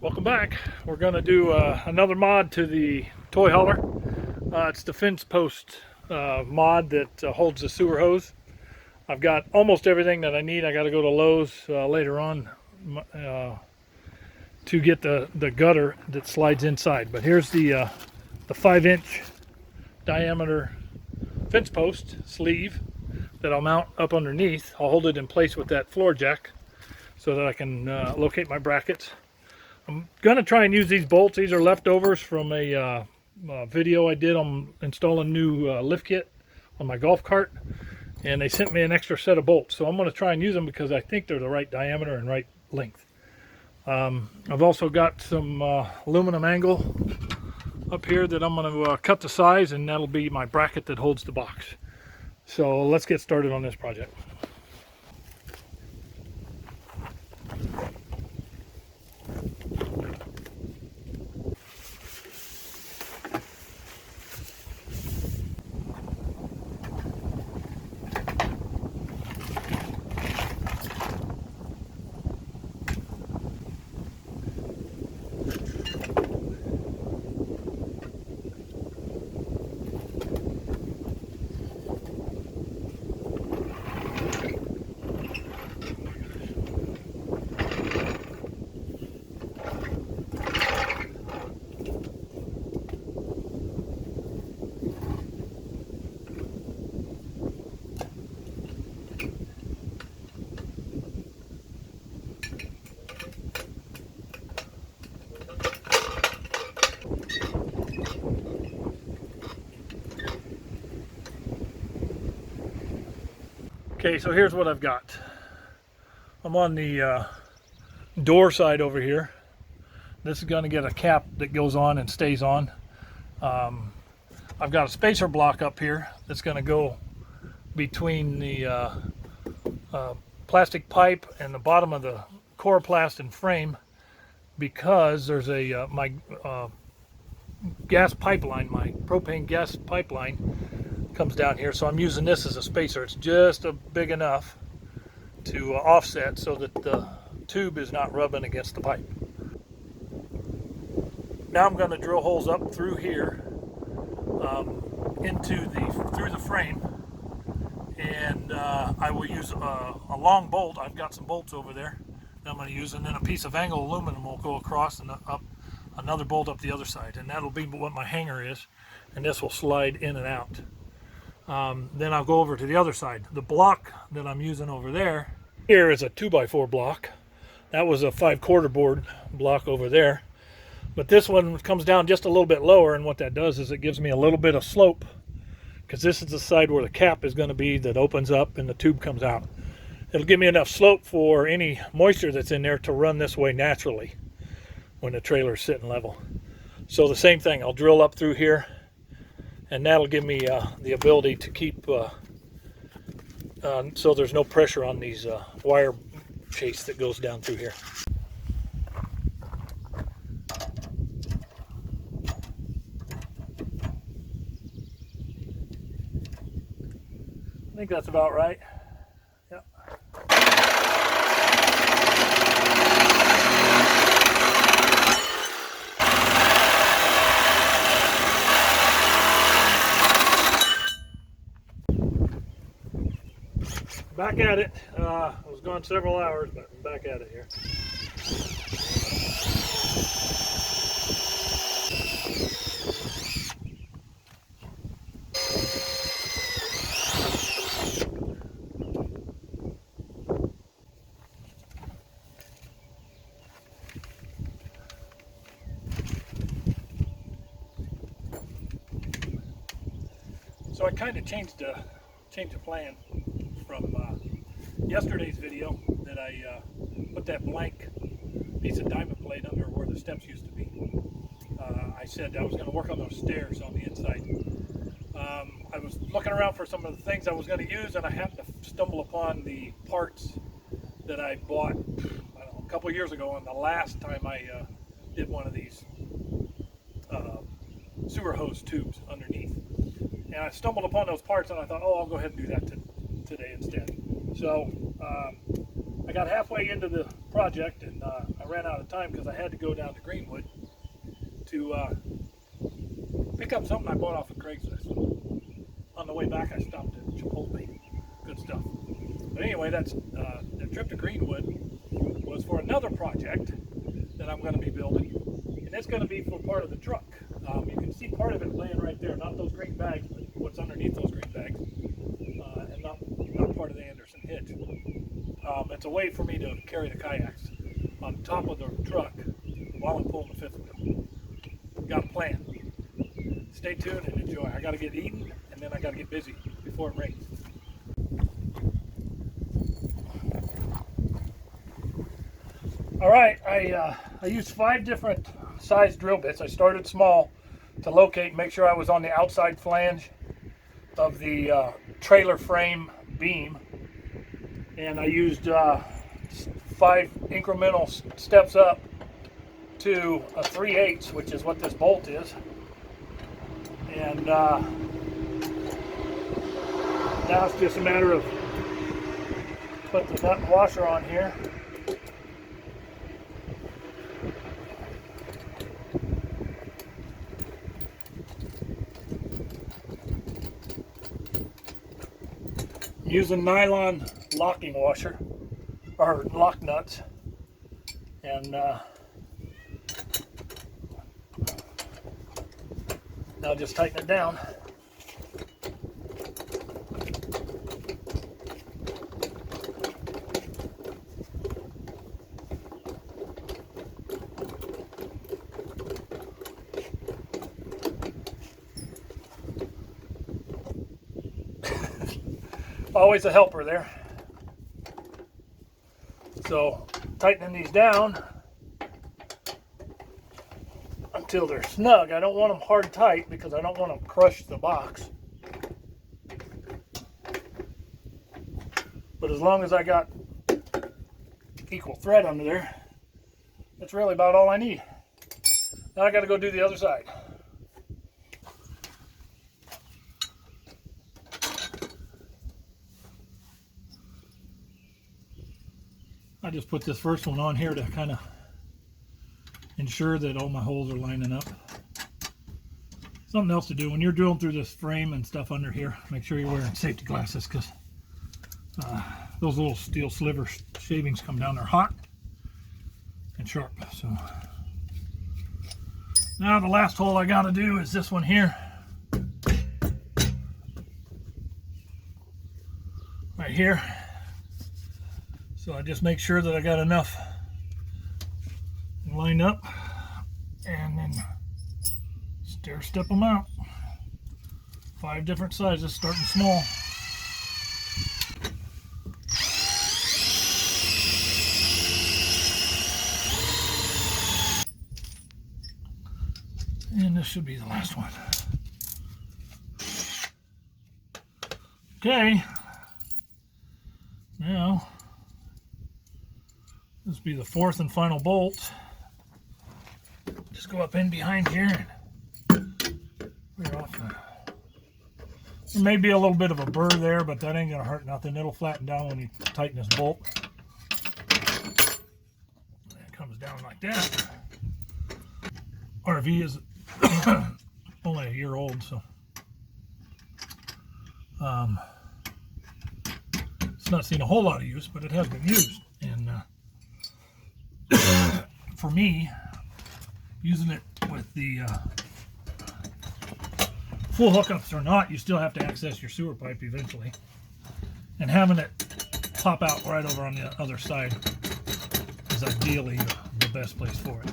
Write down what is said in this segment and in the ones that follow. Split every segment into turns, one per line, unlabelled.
Welcome back. We're going to do another mod to the toy hauler. It's the fence post mod that holds the sewer hose. I've got almost everything that I need. I got to go to Lowe's later on to get the gutter that slides inside. But here's the 5-inch diameter fence post sleeve that I'll mount up underneath. I'll hold it in place with that floor jack so that I can locate my brackets. I'm going to try and use these bolts. These are leftovers from a video I did on installing new lift kit on my golf cart. And they sent me an extra set of bolts. So I'm going to try and use them because I think they're the right diameter and right length. I've also got some aluminum angle up here that I'm going to cut the size, and that'll be my bracket that holds the box. So let's get started on this project. Okay, so here's what I've got. I'm on the door side over here. This is going to get a cap that goes on and stays on. I've got a spacer block up here that's going to go between the plastic pipe and the bottom of the coroplast and frame, because there's a my gas pipeline, my propane gas pipeline comes down here, so I'm using this as a spacer. It's just big enough to offset so that the tube is not rubbing against the pipe. Now I'm going to drill holes up through here through the frame, and I will use a long bolt. I've got some bolts over there that I'm going to use, and then a piece of angle aluminum will go across and up another bolt up the other side, and that'll be what my hanger is, and this will slide in and out. Then I'll go over to the other side. The block that I'm using over there here is a 2x4 block. That was a 5/4 board block over there. But this one comes down just a little bit lower, and what that does is it gives me a little bit of slope, because this is the side where the cap is going to be that opens up and the tube comes out. It'll give me enough slope for any moisture that's in there to run this way naturally when the trailer's sitting level. So the same thing, I'll drill up through here, and that'll give me the ability to keep so there's no pressure on these wire chase that goes down through here. I think that's about right. Yep. Back at it. I was gone several hours, but I'm back at it here. So I kind of changed the plan from yesterday's video, that I put that blank piece of diamond plate under where the steps used to be. I said I was going to work on those stairs on the inside. I was looking around for some of the things I was going to use, and I happened to stumble upon the parts that I bought, I don't know, a couple years ago, and the last time I did one of these sewer hose tubes underneath. And I stumbled upon those parts, and I thought, oh, I'll go ahead and do that today instead. So I got halfway into the project and I ran out of time because I had to go down to Greenwood to pick up something I bought off of Craigslist. On the way back, I stopped at Chipotle. Good stuff. But anyway, the trip to Greenwood was for another project that I'm going to be building, and it's going to be for part of the truck. You can see part of it laying right there, not those green bags, but what's underneath those green bags, and not part of the Anderson hitch. It's a way for me to carry the kayaks on top of the truck while I'm pulling the fifth wheel. Got a plan. Stay tuned and enjoy. I got to get eaten, and then I got to get busy before it rains. All right, I used 5 different size drill bits. I started small to locate and make sure I was on the outside flange of the trailer frame beam, and I used 5 incremental steps up to a 3/8, which is what this bolt is, and now it's just a matter of put the nut and washer on here. Using nylon locking washer or lock nuts, and now just tighten it down. Always a helper there. So tightening these down until they're snug. I don't want them hard tight because I don't want to crush the box. But as long as I got equal thread under there, that's really about all I need. Now I got to go do the other side. I just put this first one on here to kind of ensure that all my holes are lining up. Something else to do when you're drilling through this frame and stuff under here, make sure you're wearing safety glasses, because those little steel sliver shavings come down there hot and sharp. So now the last hole I got to do is this one here, right here. So I just make sure that I got enough lined up, and then stair step them out. 5 different sizes, starting small. And this should be the last one. Okay. Now, this will be the 4th and final bolt. Just go up in behind here and clear off. There may be a little bit of a burr there, but that ain't gonna hurt nothing. It'll flatten down when you tighten this bolt. It comes down like that. RV is only a year old, so it's not seen a whole lot of use, but it has been used. And for me, using it with the full hookups or not, you still have to access your sewer pipe eventually. And having it pop out right over on the other side is ideally the best place for it.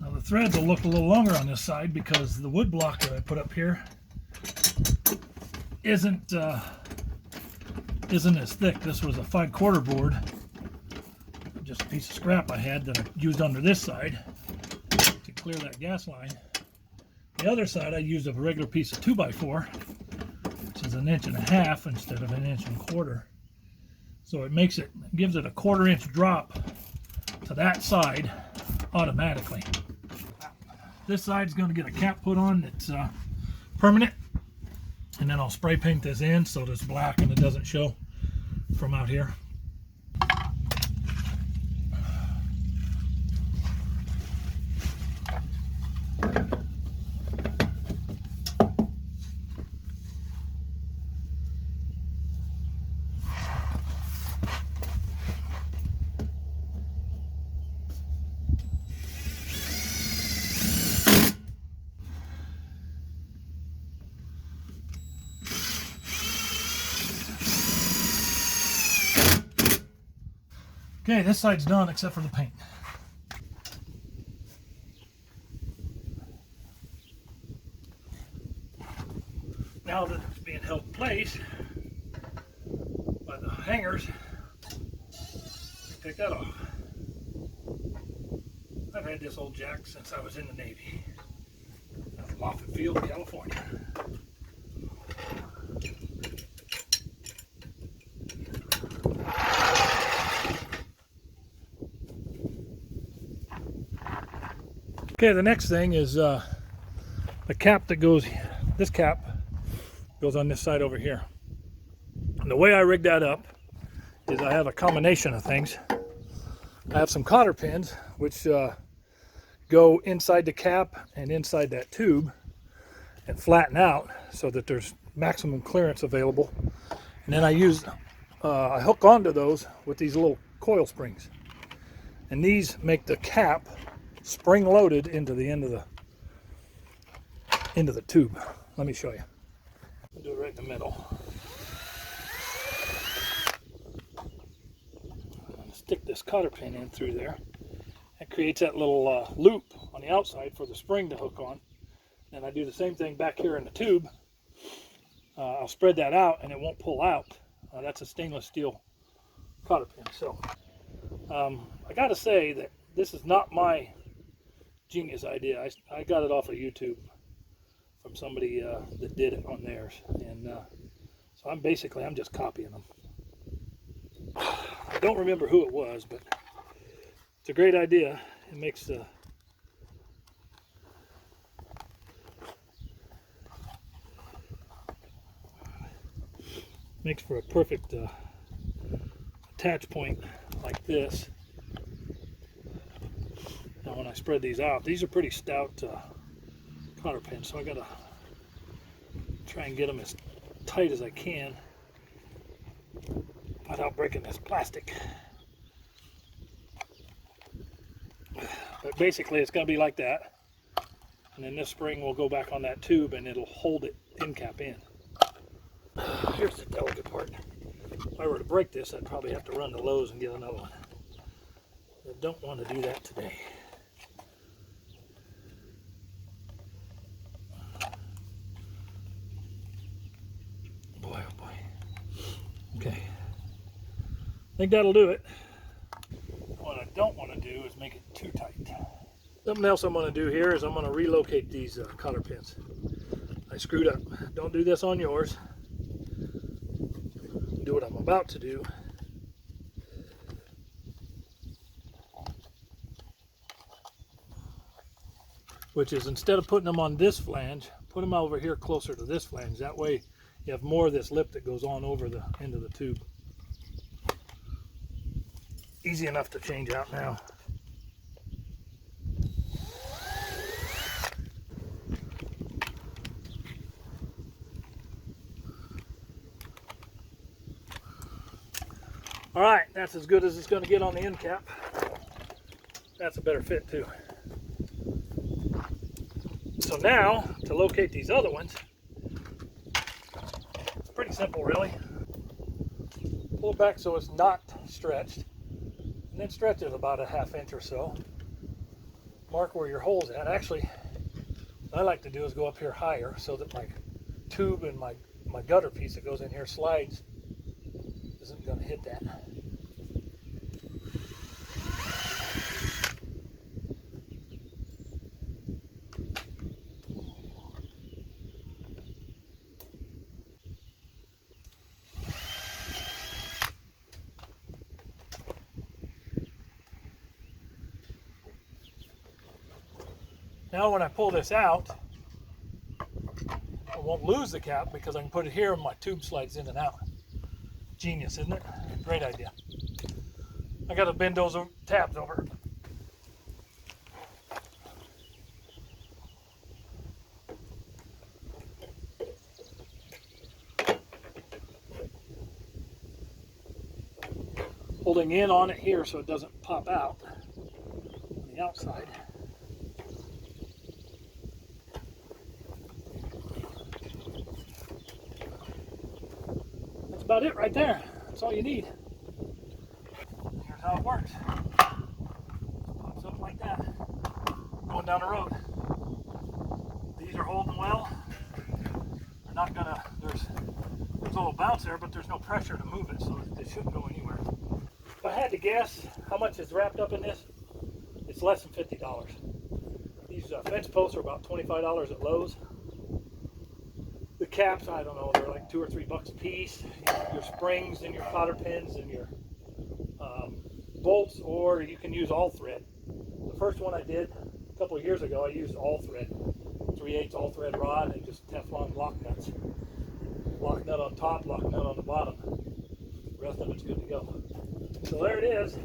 Now the threads will look a little longer on this side because the wood block that I put up here isn't as thick. This was a 5/4 board, just a piece of scrap I had that I used under this side to clear that gas line. The other side I used a regular piece of 2x4, which is 1.5 inches instead of 1.25 inches. So it gives it a 1/4 inch drop to that side automatically. This side's going to get a cap put on that's permanent, and then I'll spray paint this in so that it's black and it doesn't show from out here. Okay, this side's done except for the paint. Now that it's being held in place by the hangers, take that off. I've had this old jack since I was in the Navy. That's Moffett Field, California. Okay, the next thing is the cap that goes, this cap goes on this side over here. And the way I rigged that up is I have a combination of things. I have some cotter pins which go inside the cap and inside that tube and flatten out so that there's maximum clearance available. And then I hook onto those with these little coil springs. And these make the cap spring loaded into the end of the tube. Let me show you. I'll do it right in the middle. I'm going to stick this cotter pin in through there. It creates that little loop on the outside for the spring to hook on. And I do the same thing back here in the tube. I'll spread that out and it won't pull out. That's a stainless steel cotter pin. So I got to say that this is not my genius idea. I got it off of YouTube from somebody that did it on theirs, and so I'm just copying them. I don't remember who it was, but it's a great idea. It makes for a perfect attach point like this. Now when I spread these out, these are pretty stout cotter pins, so I gotta try and get them as tight as I can without breaking this plastic. But basically it's gonna be like that, and then this spring will go back on that tube and it'll hold it end cap in. Here's the delicate part. If I were to break this, I'd probably have to run to Lowe's and get another one. I don't want to do that today. Boy, oh boy. Okay. I think that'll do it. What I don't want to do is make it too tight. Something else I'm going to do here is I'm going to relocate these cotter pins. I screwed up. Don't do this on yours. Do what I'm about to do. Which is, instead of putting them on this flange, put them over here closer to this flange. That way you have more of this lip that goes on over the end of the tube. Easy enough to change out now. All right, that's as good as it's going to get on the end cap. That's a better fit too. So now, to locate these other ones, it's pretty simple really. Pull it back so it's not stretched, and then stretch it about a ½ inch or so. Mark where your hole's at. Actually, what I like to do is go up here higher so that my tube and my gutter piece that goes in here slides isn't going to hit that. Now when I pull this out, I won't lose the cap because I can put it here and my tube slides in and out. Genius, isn't it? Great idea. I got to bend those tabs over. Holding in on it here so it doesn't pop out on the outside. That's about it right there. That's all you need. Here's how it works. Pops up like that. Going down the road. These are holding well. They're not gonna, there's a little bounce there, but there's no pressure to move it, so it shouldn't go anywhere. If I had to guess how much is wrapped up in this, it's less than $50. These fence posts are about $25 at Lowe's. The caps, I don't know, they're like $2 or $3 a piece. Your springs and your cotter pins and your bolts, or you can use all thread. The first one I did a couple of years ago, I used all thread, 3/8 all thread rod and just Teflon lock nuts. Lock nut on top, lock nut on the bottom. The rest of it's good to go. So there it is,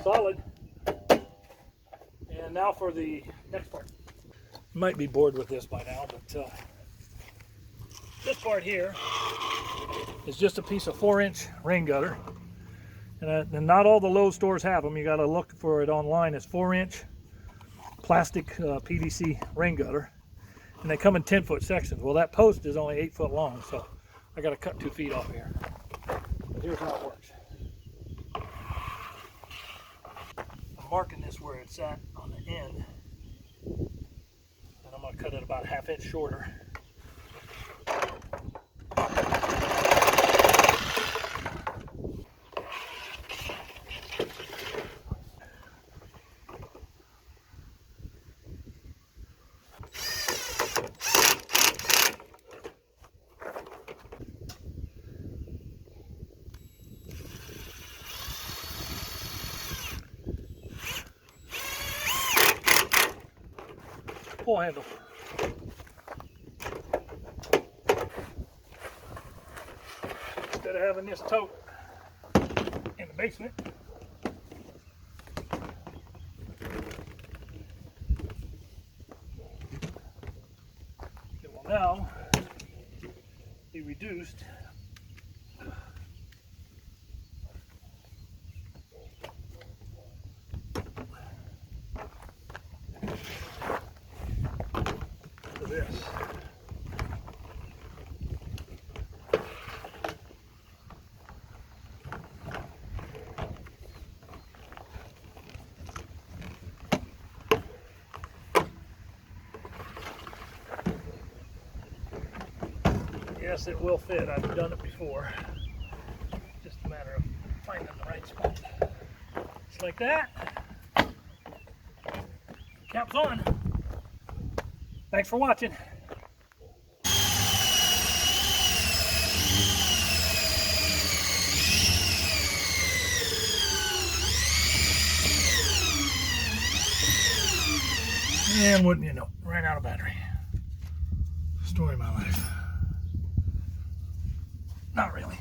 solid. And now for the next part. You might be bored with this by now, but this part here is just a piece of 4-inch rain gutter. And not all the Lowe's stores have them. You got to look for it online. It's 4-inch plastic PVC rain gutter. And they come in 10-foot sections. Well, that post is only 8 foot long, so I got to cut 2 feet off here. But here's how it works. I'm marking this where it's at on the end. And I'm going to cut it about a 1/2 inch shorter. Pull handle. Instead of having this tote in the basement, it will now be reduced to this. Yes, it will fit. I've done it before. Just a matter of finding the right spot. Just like that. Cap's on. Thanks for watching. And wouldn't you know, ran out of battery. Story of my life. Not really.